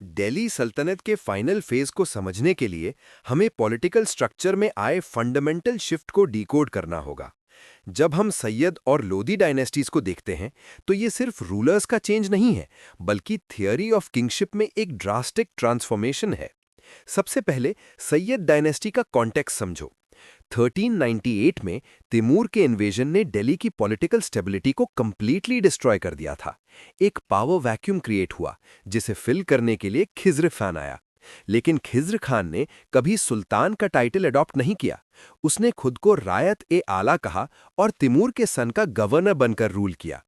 दिल्ली सल्तनत के final phase को समझने के लिए हमें पॉलिटिकल स्ट्रक्चर में आए फंडामेंटल शिफ्ट को डिकोड करना होगा। जब हम सैयद और लोदी डायनेस्टीज को देखते हैं, तो ये सिर्फ रूलर्स का चेंज नहीं है, बल्कि थियरी ऑफ किंगशिप में एक ड्रास्टिक ट्रांसफॉर्मेशन है। सबसे पहले सैयद डायनेस्टी का कॉन्टेक्स्ट समझो। 1398 में तिमूर के इन्वेजन ने दिल्ली की पॉलिटिकल स्टेबिलिटी को कंप्लीटली डिस्ट्रॉय कर दिया था। एक पावर वैक्यूम क्रिएट हुआ, जिसे फिल करने के लिए खिज्र खान आया। लेकिन खिज्र खान ने कभी सुल्तान का टाइटल अडॉप्ट नहीं किया। उसने खुद को रायत ए आला कहा और तिमूर के सन का गवर्नर बनकर रूल किया।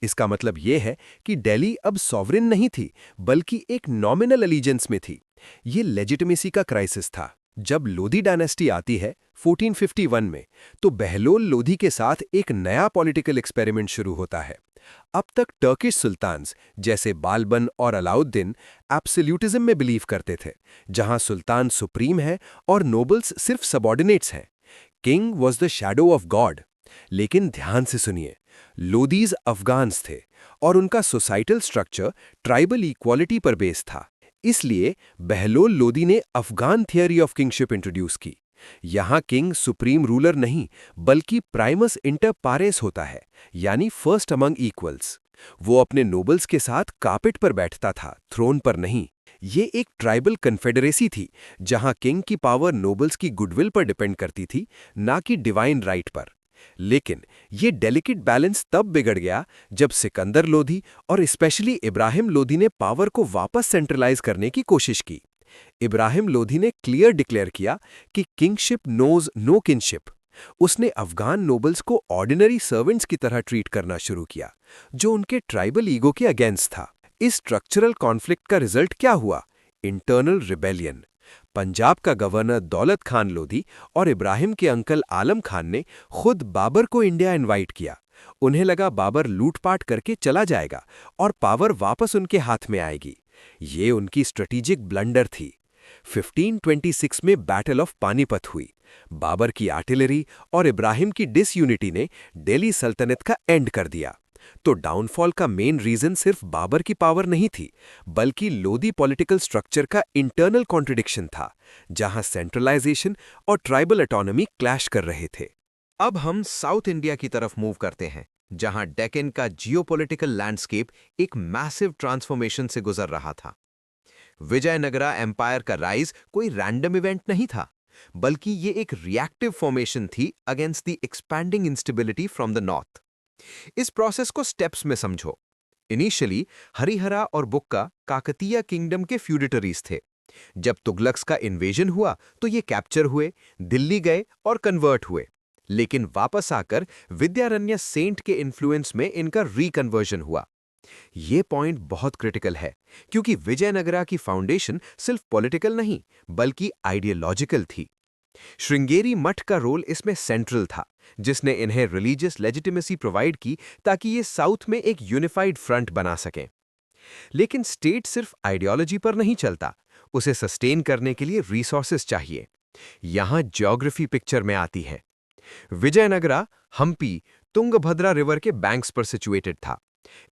इसका मतलब यह है कि दिल्ली अब सॉवरिन नहीं थी, बल्कि एक नॉमिनल अलीजेंस में थी। ये लेजिटिमेसी का क्राइसिस था। जब लोधी डायनेस्टी आती है 1451 में, तो बहलोल लोधी के साथ एक नया पॉलिटिकल एक्सपेरिमेंट शुरू होता है। अब तक टर्किश सुल्तान्स जैसे बालबन और अलाउद्दीन एब्सोल्यूटिज्म में बिलीव करते थे, जहां सुल्तान सुप्रीम है और नोबल्स सिर्फ सबॉर्डिनेट्स हैं। King was the shadow of God. लेकिन ध्यान से सुनिए, लोदीज अफगान्स थे और उनका सोसाइटल स्ट्रक्चर ट्राइबल इक्वालिटी पर बेस था। इसलिए बहलोल लोदी ने Afghan theory of kingship introduce की। यहां किंग सुप्रीम रूलर नहीं, बल्कि प्राइमस इंटर पारेस होता है, यानी फर्स्ट अमंग इक्वल्स। वो अपने नोबल्स के साथ कार्पेट पर बैठता था, थ्रोन पर नहीं। ये एक ट्राइबल कन्फेडरेसी थी, जहां किंग की पावर नोबल्स की गुडविल पर डिपेंड करती थी, ना कि डिवाइन राइट पर। लेकिन ये डेलिकेट बैलेंस तब बिगड़ गया जब सिकंदर लोधी और स्पेशली इब्राहिम लोधी ने पावर को वापस सेंट्रलाइज करने की कोशिश की। इब्राहिम लोधी ने क्लियर डिक्लेयर किया कि किंगशिप नोज नो किनशिप। उसने अफगान नोबल्स को ऑर्डिनरी सर्वेंट्स की तरह ट्रीट करना शुरू किया, जो उनके ट्राइबल ईगो के अगेंस्ट था। इस स्ट्रक्चरल कॉन्फ्लिक्ट का रिजल्ट क्या हुआ? Internal rebellion. पंजाब का गवर्नर दौलत खान लोधी और इब्राहिम के अंकल आलम खान ने खुद बाबर को इंडिया इनवाइट किया। उन्हें लगा बाबर लूटपाट करके चला जाएगा और पावर वापस उनके हाथ में आएगी। ये उनकी स्ट्रेटेजिक ब्लंडर थी। 1526 में बैटल ऑफ पानीपत हुई। बाबर की आर्टिलरी और इब्राहिम की डिसयूनिटी ने दिल्ली सल्तनत का एंड कर दिया। तो डाउनफॉल का मेन रीजन सिर्फ बाबर की पावर नहीं थी, बल्कि लोधी पॉलिटिकल स्ट्रक्चर का इंटरनल कॉन्ट्रडिक्शन था, जहां सेंट्रलाइजेशन और ट्राइबल ऑटोनॉमी क्लैश कर रहे थे। अब हम साउथ इंडिया की तरफ मूव करते हैं, जहां डेक्कन का जियोपॉलिटिकल लैंडस्केप एक मैसिव ट्रांसफॉर्मेशन से गुजर रहा था। विजयनगरा एम्पायर का राइज कोई रैंडम इवेंट नहीं था, बल्कि ये एक रिएक्टिव फॉर्मेशन थी against the expanding instability from the north. इस प्रोसेस को स्टेप्स में समझो। इनिशियली हरिहरा और बुक्का काकतीय किंगडम के फ्यूडिटरीज थे। जब तुगलक्स का इन्वेजन हुआ तो ये कैप्चर हुए, दिल्ली गए और कन्वर्ट हुए। लेकिन वापस आकर विद्यारण्य सेंट के इन्फ्लुएंस में इनका रिकन्वर्जन हुआ। ये पॉइंट बहुत क्रिटिकल है, क्योंकि विजयनगरा की फाउंडेशन सिर्फ पॉलिटिकल नहीं, बल्कि आइडियोलॉजिकल थी। श्रृंगेरी मठ का रोल इसमें सेंट्रल था, जिसने इन्हें रिलीजियस लेजिटिमेसी प्रोवाइड की ताकि ये साउथ में एक यूनिफाइड फ्रंट बना सकें। लेकिन स्टेट सिर्फ आइडियोलॉजी पर नहीं चलता, उसे सस्टेन करने के लिए रिसोर्सेज चाहिए। यहां ज्योग्राफी पिक्चर में आती है। विजयनगरा हम्पी तुंगभद्रा रिवर के बैंक्स पर सिचुएटेड था।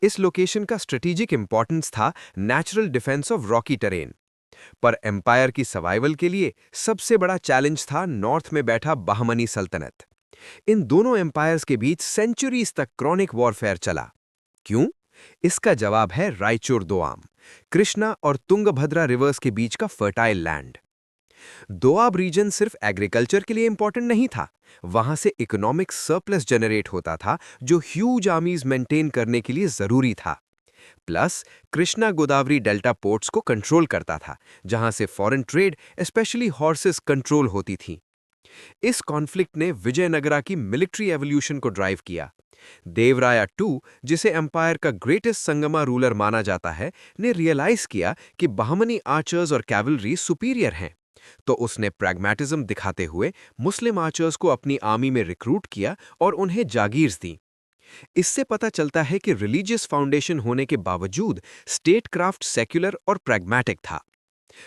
इस लोकेशन का स्ट्रेटेजिक इंपॉर्टेंस था natural defence of Rocky terrain. पर एम्पायर की सर्वाइवल के लिए सबसे बड़ा चैलेंज था नॉर्थ में बैठा बहमनी सल्तनत। इन दोनों एम्पायर्स के बीच सेंचुरीज तक क्रॉनिक वॉरफेयर चला। क्यों? इसका जवाब है रायचूर दोआब, कृष्णा और तुंगभद्रा रिवर्स के बीच का फर्टाइल लैंड। दोआब रीजन सिर्फ एग्रीकल्चर के लिए इंपॉर्टेंट नहीं था, वहां से इकोनॉमिक सरप्लस जनरेट होता था, जो ह्यूज आर्मीज मेंटेन करने के लिए जरूरी था। Plus Krishna Godavari delta ports को कंट्रोल करता था, जहां से foreign trade specially horses control होती थी। इस कॉन्फ्लिक्ट ने विजयनगरा की मिलिट्री एवोल्यूशन को ड्राइव किया। देवराया टू, जिसे एम्पायर का ग्रेटेस्ट संगमा रूलर माना जाता है, ने रियलाइज किया कि बहमनी आर्चर्स और कैवलरी सुपीरियर हैं। तो उसने प्रैग्मेटिज्म दिखाते हुए मुस्लिम आर्चर्स को अपनी आर्मी में रिक्रूट किया और उन्हें जागीर्स दी। इससे पता चलता है कि रिलीजियस फाउंडेशन होने के बावजूद स्टेट क्राफ्ट सेक्युलर और प्रैग्मेटिक था।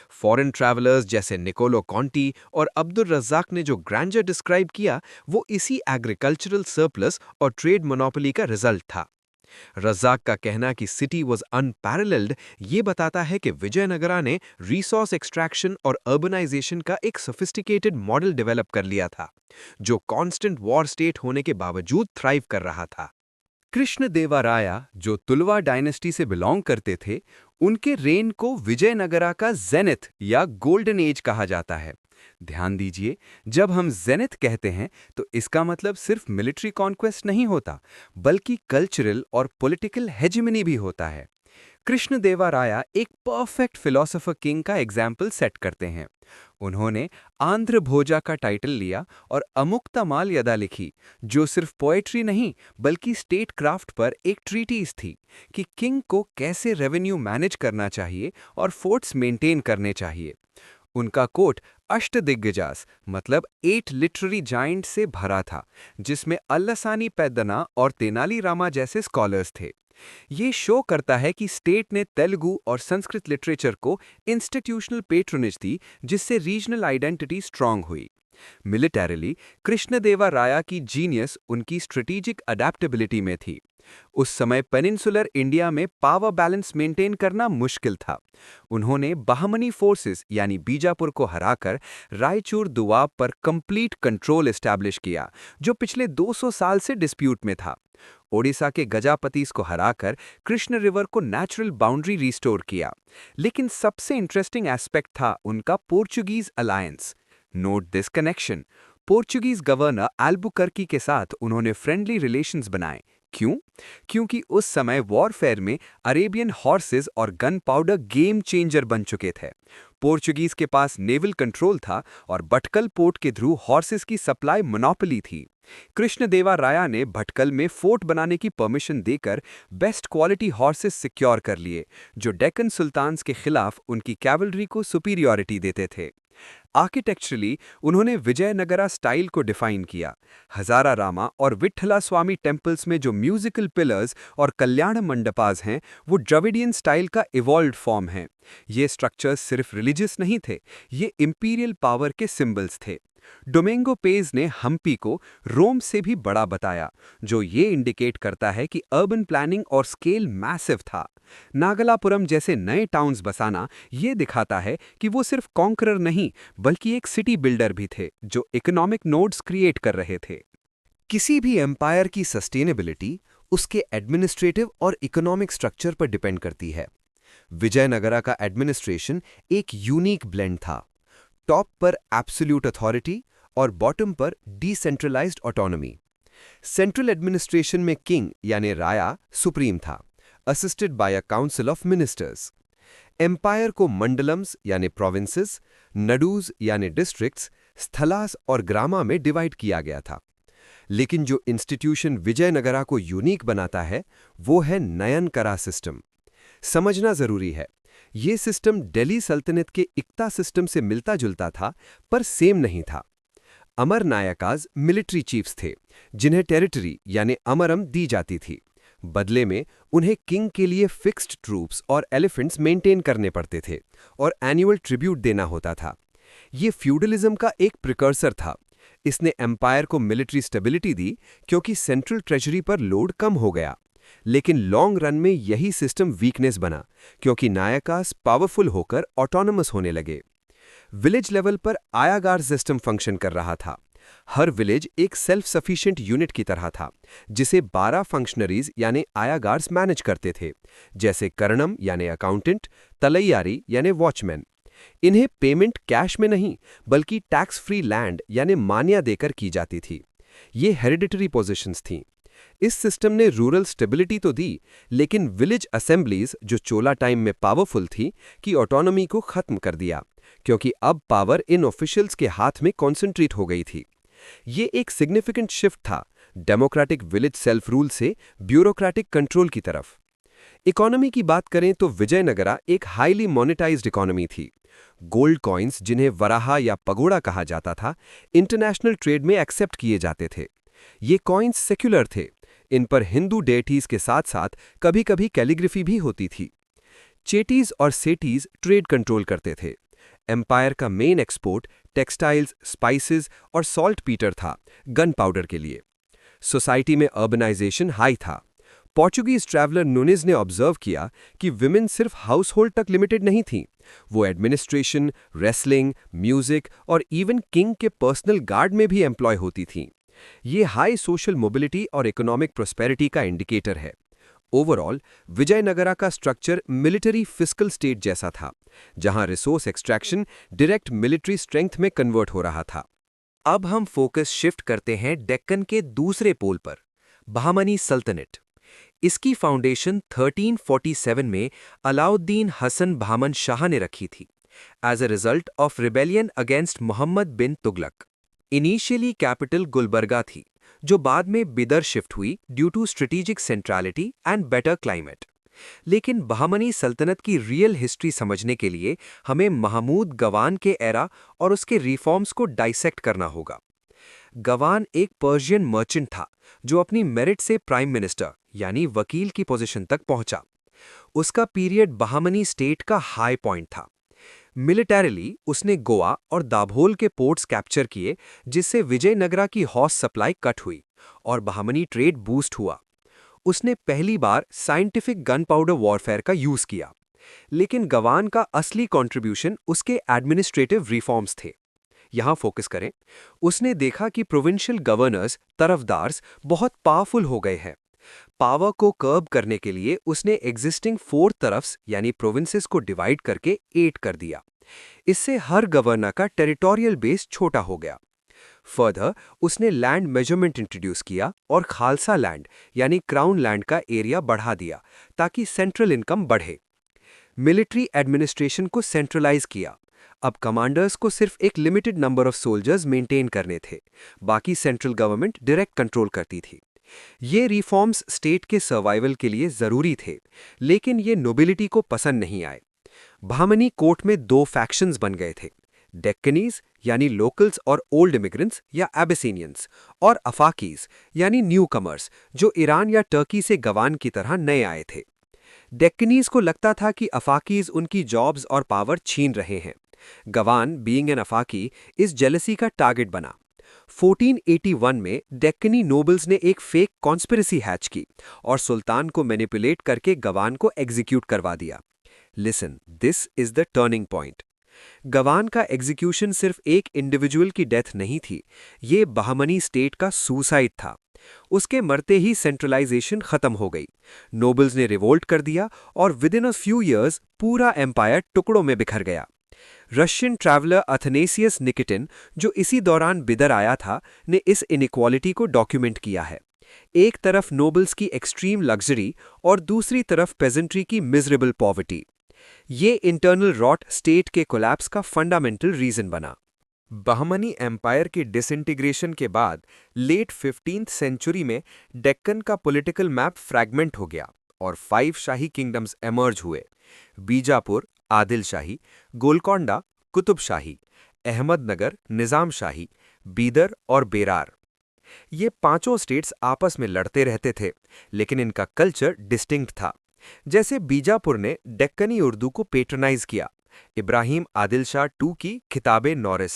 फॉरेन ट्रैवलर्स जैसे निकोलो कॉन्टी और अब्दुल रज्जाक ने जो ग्रैंडर डिस्क्राइब किया, वो इसी एग्रीकल्चरल सरप्लस और ट्रेड मोनोपोली का रिजल्ट था। रज़ाक का कहना कि सिटी वॉज अनपैरेलल्ड ये बताता है कि विजयनगरा ने रिसोर्स एक्सट्रैक्शन और अर्बनाइजेशन का एक सोफिस्टिकेटेड मॉडल डेवलप कर लिया था, जो कांस्टेंट वॉर स्टेट होने के बावजूद थ्राइव कर रहा था। कृष्णदेवराया, जो तुलवा डायनेस्टी से बिलोंग करते थे, उनके रेन को विजयनगरा का जेनिथ या गोल्डन एज कहा जाता है। ध्यान दीजिए, जब हम जेनिथ कहते हैं तो इसका मतलब सिर्फ मिलिट्री कॉन्क्वेस्ट नहीं होता, बल्कि कल्चरल और पॉलिटिकल हेजेमनी भी होता है। कृष्णदेवराया एक परफेक्ट फिलोसोफर किंग का एग्जाम्पल सेट करते हैं। उन्होंने आंध्र भोजा का टाइटल लिया और अमुक्तमाल्यदा लिखी, जो सिर्फ पोएट्री नहीं बल्कि स्टेट क्राफ्ट पर एक ट्रीटीज थी कि किंग को कैसे रेवेन्यू मैनेज करना चाहिए और फोर्ट्स मेंटेन करने चाहिए। उनका कोट अष्टदिग्गजास मतलब 8 लिटरेरी जाइंट से भरा था, जिसमें अल्लासानी पेद्दना और तेनालीरामा जैसे स्कॉलर्स थे। ये शो करता है कि स्टेट ने तेलुगु और संस्कृत लिटरेचर को इंस्टीट्यूशनल पेट्रोनेज दी, जिससे रीजनल आइडेंटिटी स्ट्रांग हुई। मिलिटरीली कृष्णदेवराया की जीनियस उनकी स्ट्रेटेजिक अडेप्टेबिलिटी में थी। उस समय पेनिनसुलर इंडिया में पावर बैलेंस मेंटेन करना मुश्किल था। उन्होंने बहमनी फोर्सेस यानी बीजापुर को हराकर रायचूर दुआब पर कंप्लीट कंट्रोल एस्टैब्लिश किया, जो पिछले 200 साल से डिस्प्यूट में था। ओडिशा के गजापतिस को हराकर कृष्ण रिवर को नेचुरल बाउंड्री रिस्टोर किया। लेकिन सबसे इंटरेस्टिंग एस्पेक्ट था उनका Portuguese alliance. Note this connection. Portuguese governor एल्बुकर्की के साथ उन्होंने फ्रेंडली रिलेशंस बनाए। क्यों? क्योंकि उस समय वॉरफेयर में अरेबियन हॉर्सेस और गन पाउडर गेम चेंजर बन चुके थे। पोर्चुगीज के पास नेवल कंट्रोल था और भटकल पोर्ट के थ्रू हॉर्सेस की सप्लाई मोनोपोली थी। कृष्णदेवराया ने भटकल में फोर्ट बनाने की परमिशन देकर बेस्ट क्वालिटी हॉर्सेस सिक्योर कर लिए, जो डेक्कन सुल्तान्स के खिलाफ उनकी कैवलरी को सुपीरियॉरिटी देते थे। आर्किटेक्चरली उन्होंने विजयनगरा स्टाइल को डिफाइन किया। हजारा रामा और विट्ठला स्वामी टेम्पल्स में जो म्यूजिकल पिलर्स और कल्याण मंडपास हैं, वो द्रविडियन स्टाइल का इवॉल्व्ड फॉर्म हैं। ये स्ट्रक्चर्स सिर्फ रिलीजियस नहीं थे, ये इंपीरियल पावर के सिंबल्स थे। डोमिंगो पेज ने हम्पी को रोम से भी बड़ा बताया, जो ये इंडिकेट करता है कि अर्बन प्लानिंग और स्केल मैसिव था। नागलापुरम जैसे नए टाउन्स बसाना ये दिखाता है कि वो सिर्फ कॉन्करर नहीं बल्कि एक सिटी बिल्डर भी थे, जो इकोनॉमिक नोड्स क्रिएट कर रहे थे। किसी भी एम्पायर की सस्टेनेबिलिटी उसके एडमिनिस्ट्रेटिव और इकोनॉमिक स्ट्रक्चर पर डिपेंड करती है। विजयनगरा का एडमिनिस्ट्रेशन एक यूनिक ब्लेंड था। टॉप पर एब्सोल्यूट अथॉरिटी और बॉटम पर डिसेंट्रलाइज्ड ऑटोनॉमी। सेंट्रल एडमिनिस्ट्रेशन में किंग यानी राया सुप्रीम था, assisted by a council of ministers. Empire को मंडलम्स यानी प्रोविंसेस, नडूज यानी डिस्ट्रिक्ट्स, स्थलास और ग्रामा में डिवाइड किया गया था। लेकिन जो इंस्टीट्यूशन विजयनगरा को यूनिक बनाता है, वो है नयनकरा सिस्टम। समझना जरूरी है, ये सिस्टम दिल्ली सल्तनत के इक्ता सिस्टम से मिलता जुलता था, पर सेम नहीं था। अमर नायकाज मिलिट्री चीफ्स थे, जिन्हें टेरिटरी यानी अमरम दी जाती थी। बदले में उन्हें किंग के लिए फिक्स्ड ट्रूप्स और एलिफेंट्स मेंटेन करने पड़ते थे और एनुअल ट्रिब्यूट देना होता था। ये फ्यूडलिज्म का एक प्रिकर्सर था। इसने एम्पायर को मिलिट्री स्टेबिलिटी दी क्योंकि सेंट्रल ट्रेजरी पर लोड कम हो गया। लेकिन लॉन्ग रन में यही सिस्टम वीकनेस बना, क्योंकि नायकास पावरफुल होकर ऑटोनमस होने लगे। विलेज लेवल पर आयागार सिस्टम फंक्शन कर रहा था। हर विलेज एक सेल्फ सफिशिएंट यूनिट की तरह था, जिसे 12 फंक्शनरीज यानी आयागार्स मैनेज करते थे, जैसे कर्णम यानी अकाउंटेंट, तलैयारी यानी वॉचमैन। इन्हें पेमेंट कैश में नहीं बल्कि टैक्स फ्री लैंड यानी मान्या देकर की जाती थी। ये हेरिडिटरी पोजीशंस थीं। इस सिस्टम ने रूरल स्टेबिलिटी तो दी, लेकिन विलेज असेंबलीज जो चोला टाइम में पावरफुल थी की ऑटोनॉमी को खत्म कर दिया, क्योंकि अब पावर इन ऑफिशियल्स के हाथ में कॉन्सेंट्रेट हो गई थी। ये एक सिग्निफिकेंट शिफ्ट था डेमोक्रेटिक विलेज सेल्फ रूल से ब्यूरोक्रेटिक कंट्रोल की तरफ। इकोनॉमी की बात करें तो विजयनगरा एक हाईली मोनेटाइज्ड इकोनॉमी थी। गोल्ड कॉइन्स, जिन्हें वराहा या पगोड़ा कहा जाता था, इंटरनेशनल ट्रेड में एक्सेप्ट किए जाते थे। ये कॉइन्स सेक्युलर थे। इन पर हिंदू डेटीज के साथ साथ कभी कभी कैलीग्राफी भी होती थी। चेटीज और सेटीज ट्रेड कंट्रोल करते थे। एम्पायर का मेन एक्सपोर्ट टेक्सटाइल्स, स्पाइसेस और सॉल्ट पीटर था, गन पाउडर के लिए। सोसाइटी में अर्बनाइजेशन हाई था। पोर्चुगीज ट्रैवलर नुनिज ने ऑब्जर्व किया कि विमेन सिर्फ हाउस होल्ड तक लिमिटेड नहीं थीं, वो एडमिनिस्ट्रेशन, रेसलिंग, म्यूजिक और इवन किंग के पर्सनल गार्ड में भी एम्प्लॉय होती थीं। ये हाई सोशल मोबिलिटी और इकोनॉमिक प्रोस्पेरिटी का इंडिकेटर है। ओवरऑल विजयनगरा का स्ट्रक्चर मिलिट्री फिस्कल स्टेट जैसा था, जहां resource extraction direct military strength में कन्वर्ट हो रहा था। अब हम फोकस शिफ्ट करते हैं डेक्कन के दूसरे पोल पर, बहामनी सल्तनत। इसकी फाउंडेशन 1347 में अलाउद्दीन हसन बहामन शाह ने रखी थी, as a result of rebellion against Mohammad bin Tughlaq. Initially capital Gulbarga थी, जो बाद में बिदर शिफ्ट हुई due to strategic centrality and better climate. लेकिन बहामनी सल्तनत की रियल हिस्ट्री समझने के लिए हमें महमूद गवान के एरा और उसके रिफॉर्म्स को डाइसेक्ट करना होगा। गवान एक पर्शियन मर्चेंट था जो अपनी मेरिट से प्राइम मिनिस्टर यानी वकील की पोजीशन तक पहुंचा। उसका पीरियड बहामनी स्टेट का हाई पॉइंट था। मिलिटरीली उसने गोवा और दाभोल के पोर्ट्स कैप्चर किए, जिससे विजयनगरा की हॉर्स सप्लाई कट हुई और बहामनी ट्रेड बूस्ट हुआ। उसने पहली बार साइंटिफिक गन पाउडर वॉरफेयर का यूज किया। लेकिन गवान का असली कंट्रीब्यूशन उसके एडमिनिस्ट्रेटिव रिफॉर्म्स थे। यहां फोकस करें। उसने देखा कि प्रोविंशियल गवर्नर्स, तरफदार्स बहुत पावरफुल हो गए हैं। पावर को कर्ब करने के लिए उसने एग्जिस्टिंग 4 तरफ्स यानी प्रोविंसेस को डिवाइड करके 8 कर दिया। इससे हर गवर्नर का टेरिटोरियल बेस छोटा हो गया। फर्दर उसने लैंड मेजरमेंट इंट्रोड्यूस किया और खालसा लैंड यानी क्राउन लैंड का एरिया बढ़ा दिया ताकि सेंट्रल इनकम बढ़े। मिलिट्री एडमिनिस्ट्रेशन को सेंट्रलाइज किया। अब कमांडर्स को सिर्फ एक limited number of soldiers maintain करने थे, बाकी सेंट्रल गवर्नमेंट डायरेक्ट कंट्रोल करती थी। ये रिफॉर्म्स स्टेट के सर्वाइवल के लिए जरूरी थे, लेकिन ये नोबिलिटी को पसंद नहीं आए। बहामनी कोर्ट में 2 फैक्शंस बन गए थे, डेक्कनीज यानी लोकल्स और ओल्ड इमिग्रेंट्स या एबिसिनियंस, और अफाकीज यानी न्यू कमर्स जो ईरान या टर्की से गवान की तरह नए आए थे। डेक्कनीज को लगता था कि अफाकीज उनकी जॉब्स और पावर छीन रहे हैं। गवान बीइंग एन अफाकी इस जेलसी का टारगेट बना। 1481 में डेक्कनी नोबल्स ने एक फेक कॉन्स्पिरेसी हैच की और सुल्तान को मैनिपुलेट करके गवान को एग्जीक्यूट करवा दिया। Listen, this is the turning point. गवान का एग्जीक्यूशन सिर्फ एक इंडिविजुअल की डेथ नहीं थी, ये बहामनी स्टेट का सुसाइड था। उसके मरते ही सेंट्रलाइजेशन खत्म हो गई। नोबल्स ने रिवोल्ट कर दिया और with in a few years पूरा एम्पायर टुकड़ों में बिखर गया। रशियन ट्रैवलर अथनेसियस निकिटिन, जो इसी दौरान बिदर आया था, ने इस इनइक्वालिटी को डॉक्यूमेंट किया है। एक तरफ नोबल्स की एक्सट्रीम लग्जरी और दूसरी तरफ पेजेंट्री की मिजरेबल पॉवर्टी। ये इंटरनल रॉट स्टेट के कोलैप्स का फंडामेंटल रीजन बना। बहमनी एम्पायर के डिसइंटीग्रेशन के बाद लेट 15th सेंचुरी में डेक्कन का पॉलिटिकल मैप फ्रैगमेंट हो गया और 5 शाही किंगडम्स एमर्ज हुए: बीजापुर, आदिल शाही, गोलकोंडा, कुतुब शाही, अहमदनगर, निजाम शाही, बीदर और बेरार। ये पांचों स्टेट्स आपस में लड़ते रहते थे, लेकिन इनका कल्चर डिस्टिंक्ट था। जैसे बीजापुर ने डेक्कनी उर्दू को पेट्रनाइज किया, इब्राहिम आदिल शाह टू की किताबे नॉरिस,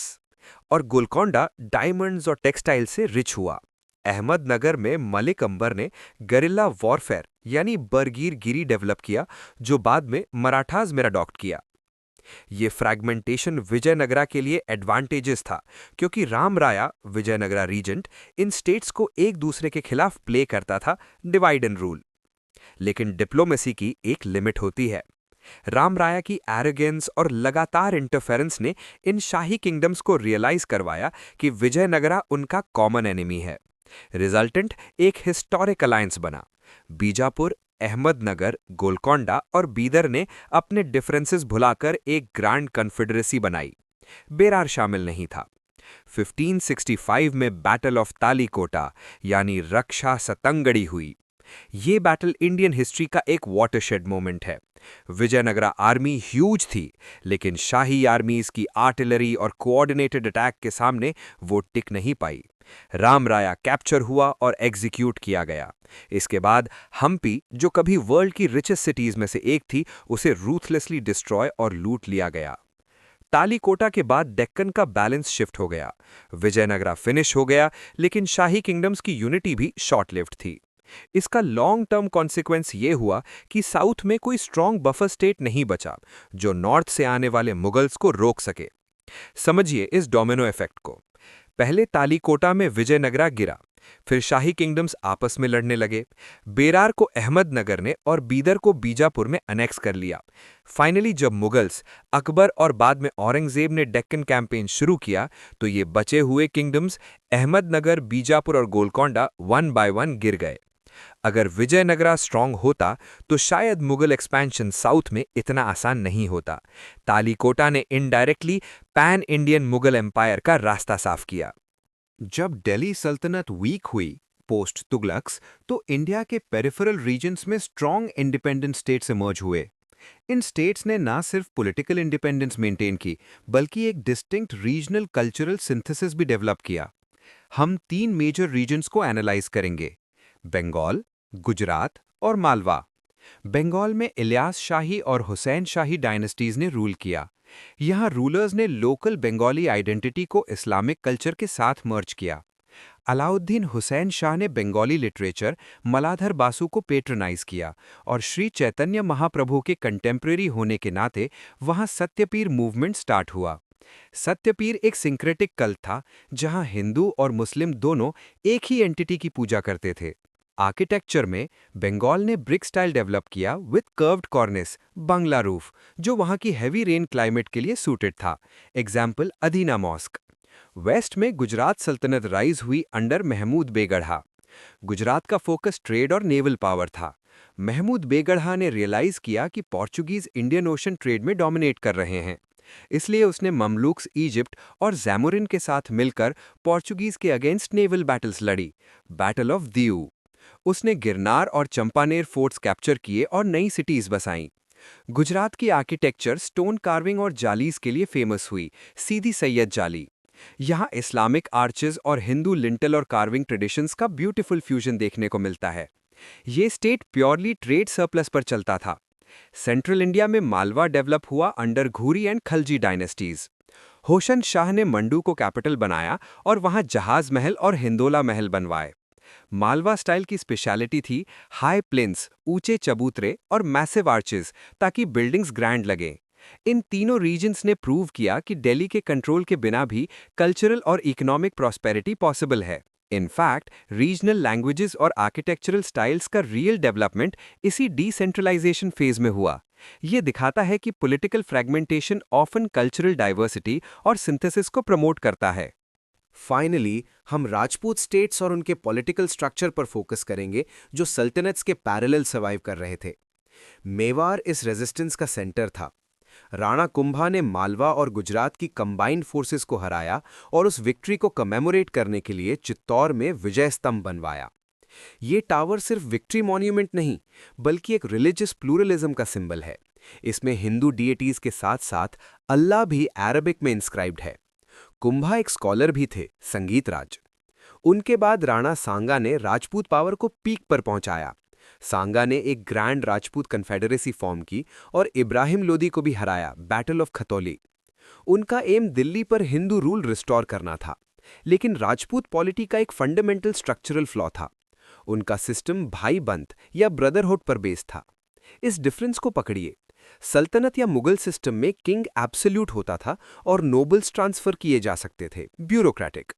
और गोलकोंडा डायमंड्स और टेक्सटाइल से रिच हुआ। अहमदनगर में मलिक अंबर ने गरिल्ला वॉरफेयर यानी बरगीर गिरी डेवलप किया, जो बाद में मराठाज में अडॉप्ट किया। ये फ्रैगमेंटेशन विजयनगरा के लिए एडवांटेजेस था, क्योंकि रामराया, विजयनगरा रीजेंट, इन स्टेट्स को एक दूसरे के खिलाफ प्ले करता था डिवाइड एंड रूल। लेकिन डिप्लोमेसी की एक लिमिट होती है। रामराया की एरोगेंस और लगातार इंटरफेरेंस ने इन शाही किंगडम्स को रियलाइज करवाया कि विजयनगरा उनका कॉमन एनिमी है। रिजल्टेंट एक हिस्टोरिक अलायंस बना। बीजापुर, अहमदनगर, गोलकोंडा और बीदर ने अपने डिफरेंसेस भुलाकर एक ग्रैंड कन्फेडरेसी बनाई। बेरार शामिल नहीं था। 1565 में बैटल ऑफ तालीकोटा यानी रक्षा सतंगड़ी हुई। ये बैटल इंडियन हिस्ट्री का एक वाटरशेड मोमेंट है। विजयनगरा आर्मी ह्यूज थी, लेकिन शाही आर्मीज की आर्टिलरी और कोऑर्डिनेटेड अटैक के सामने वो टिक नहीं पाई। रामराया कैप्चर हुआ और एग्जीक्यूट किया गया। इसके बाद हम्पी, जो कभी वर्ल्ड की रिचेस्ट सिटीज में से एक थी, उसे रूथलेसली डिस्ट्रॉय और लूट लिया गया। तालीकोटा के बाद डेक्कन का बैलेंस शिफ्ट हो गया। विजयनगरा फिनिश हो गया, लेकिन शाही किंगडम्स की यूनिटी भी शॉर्ट लिव्ड थी। इसका लॉन्ग टर्म कॉन्सिक्वेंस ये हुआ कि साउथ में कोई स्ट्रॉन्ग बफर स्टेट नहीं बचा जो नॉर्थ से आने वाले मुगल्स को रोक सके। समझिए इस डोमिनो इफेक्ट को। पहले तालीकोटा में विजयनगरा गिरा, फिर शाही किंगडम्स आपस में लड़ने लगे। बेरार को अहमदनगर ने और बीदर को बीजापुर में अनेक्स कर लिया। फाइनली जब मुगल्स, अकबर और बाद में औरंगजेब ने डेक्कन कैंपेन शुरू किया तो ये बचे हुए किंगडम्स अहमदनगर, बीजापुर और गोलकोंडा वन बाय वन गिर गए। अगर विजयनगरा स्ट्रांग होता तो शायद मुगल एक्सपेंशन साउथ में इतना आसान नहीं होता। तालीकोटा ने indirectly pan Indian Mughal empire का रास्ता साफ किया। जब दिल्ली सल्तनत वीक हुई पोस्ट तुगलक्स, तो इंडिया के पेरिफेरल रीजन्स में स्ट्रॉन्ग इंडिपेंडेंट स्टेट्स इमर्ज हुए। इन स्टेट्स ने ना सिर्फ पॉलिटिकल इंडिपेंडेंस मेंटेन की, बल्कि एक डिस्टिंक्ट रीजनल कल्चरल सिंथेसिस भी डेवलप किया। हम 3 मेजर रीजन्स को एनालाइज करेंगे: बंगाल, गुजरात और मालवा। बंगाल में इलियास शाही और हुसैन शाही डायनेस्टीज ने रूल किया। यहाँ रूलर्स ने लोकल बंगाली आइडेंटिटी को इस्लामिक कल्चर के साथ मर्ज किया। अलाउद्दीन हुसैन शाह ने बंगाली लिटरेचर मलाधर बासु को पेट्रनाइज किया और श्री चैतन्य महाप्रभु के कंटेम्प्रेरी होने के नाते वहाँ सत्यपीर मूवमेंट स्टार्ट हुआ। सत्यपीर एक सिंक्रेटिक कल्ट था जहाँ हिंदू और मुस्लिम दोनों एक ही एंटिटी की पूजा करते थे। आर्किटेक्चर में बंगाल ने ब्रिक स्टाइल डेवलप किया विद कर्व्ड कॉर्निस, बंगला रूफ, जो वहाँ की हैवी रेन क्लाइमेट के लिए सूटेड था। एग्जाम्पल अदीना मॉस्क। वेस्ट में गुजरात सल्तनत राइज हुई अंडर महमूद बेगढ़ा। गुजरात का फोकस ट्रेड और नेवल पावर था। महमूद बेगढ़ा ने रियलाइज किया कि पोर्चुगीज इंडियन ओशन ट्रेड में डोमिनेट कर रहे हैं। इसलिए उसने ममलूक्स इजिप्ट और जैमोरिन के साथ मिलकर पोर्चुगीज के अगेंस्ट नेवल बैटल्स लड़ी, बैटल ऑफ दीऊ। उसने गिरनार और चंपानेर फोर्ट्स कैप्चर किए और नई सिटीज बसाईं। गुजरात की आर्किटेक्चर स्टोन कार्विंग और जालीज के लिए फेमस हुई, सीधी सैयद जाली। यहाँ इस्लामिक आर्चेस और हिंदू लिंटल और कार्विंग ट्रेडिशंस का ब्यूटीफुल फ्यूजन देखने को मिलता है। ये स्टेट प्योरली ट्रेड सरप्लस पर चलता था। सेंट्रल इंडिया में मालवा डेवलप हुआ under Ghori and Khalji dynasties. Hoshang Shah ने मंडू को कैपिटल बनाया और वहाँ जहाज महल और हिंदोला महल बनवाए। मालवा स्टाइल की स्पेशलिटी थी हाई प्लेन्स, ऊंचे चबूतरे और मैसिव आर्चेस, ताकि बिल्डिंग्स ग्रैंड लगें। इन तीनों रीजन्स ने प्रूव किया कि दिल्ली के कंट्रोल के बिना भी कल्चरल और इकोनॉमिक प्रॉस्पेरिटी पॉसिबल है। इनफैक्ट रीजनल लैंग्वेजेस और आर्किटेक्चरल स्टाइल्स का रियल डेवलपमेंट इसी डिसेंट्रलाइजेशन फेज में हुआ। ये दिखाता है कि political fragmentation often cultural diversity और सिंथेसिस को प्रमोट करता है। फाइनली हम राजपूत स्टेट्स और उनके पॉलिटिकल स्ट्रक्चर पर फोकस करेंगे जो सल्तनत्स के पैरेलल सर्वाइव कर रहे थे। मेवाड़ इस रेजिस्टेंस का सेंटर था। राणा कुंभा ने मालवा और गुजरात की कंबाइंड फोर्सेस को हराया और उस विक्ट्री को कमेमोरेट करने के लिए चित्तौड़ में विजय स्तंभ बनवाया। ये टावर सिर्फ विक्ट्री मॉन्यूमेंट नहीं, बल्कि एक रिलीजियस प्लूरलिज्म का सिंबल है। इसमें हिंदू डीएटीज के साथ साथ अल्लाह भी अरबिक में इंस्क्राइब्ड है। कुंभा एक स्कॉलर भी थे, संगीत राज। उनके बाद राणा सांगा ने राजपूत पावर को पीक पर पहुंचाया। सांगा ने एक ग्रैंड राजपूत कन्फेडरेसी फॉर्म की और इब्राहिम लोदी को भी हराया, बैटल ऑफ खतौली। उनका एम दिल्ली पर हिंदू रूल रिस्टोर करना था, लेकिन राजपूत पॉलिटी का एक फंडामेंटल स्ट्रक्चरल फ्लॉ था। उनका सिस्टम भाई बंद या ब्रदरहुड पर बेस्ड था। इस डिफरेंस को पकड़िए। सल्तनत या मुगल सिस्टम में किंग एब्सोल्यूट होता था और नोबल्स ट्रांसफर किए जा सकते थे, ब्यूरोक्रेटिक।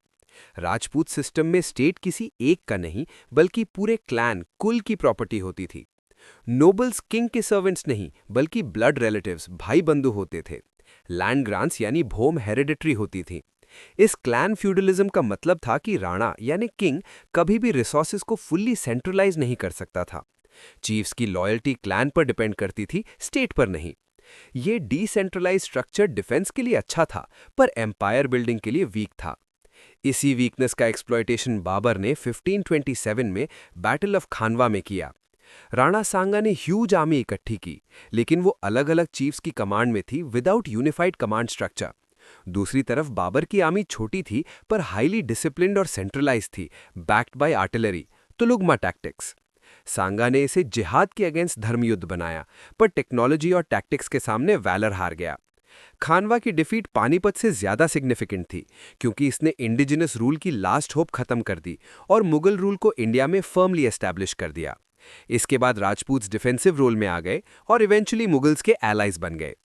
राजपूत सिस्टम में स्टेट किसी एक का नहीं, बल्कि पूरे क्लैन, कुल की प्रॉपर्टी होती थी। नोबल्स किंग के सर्वेंट्स नहीं, बल्कि ब्लड रिलेटिव्स, भाई बंधु होते थे। लैंड ग्रांट्स यानी भूम हेरिडिटरी होती थी। इस क्लैन फ्यूडलिज्म का मतलब था कि राणा यानी किंग कभी भी रिसोर्सेज को फुल्ली सेंट्रलाइज नहीं कर सकता था। चीफ्स की लॉयल्टी क्लैन पर डिपेंड करती थी, स्टेट पर नहीं। ये डिसेंट्रलाइज स्ट्रक्चर डिफेंस के लिए अच्छा था, पर एम्पायर बिल्डिंग के लिए वीक था। इसी वीकनेस का एक्सप्लॉयटेशन बाबर ने 1527 में बैटल ऑफ खानवा में किया। राणा सांगा ने ह्यूज आर्मी इकट्ठी की, लेकिन वो अलग अलग चीफ्स की कमांड में थी, विदाउट यूनिफाइड कमांड स्ट्रक्चर। दूसरी तरफ बाबर की आर्मी छोटी थी पर हाईली डिसिप्लिन्ड और सेंट्रलाइज थी, बैक्ड बाय आर्टिलरी, तुलुगमा टैक्टिक्स। सांगा ने इसे जिहाद के अगेंस्ट धर्मयुद्ध बनाया, पर टेक्नोलॉजी और टैक्टिक्स के सामने वैलर हार गया। खानवा की डिफीट पानीपत से ज्यादा सिग्निफिकेंट थी क्योंकि इसने इंडिजिनस रूल की लास्ट होप खत्म कर दी और मुगल रूल को इंडिया में फर्मली एस्टैब्लिश कर दिया। इसके बाद राजपूत्स डिफेंसिव रोल में आ गए और इवेंचुअली मुगल्स के एलाइज बन गए।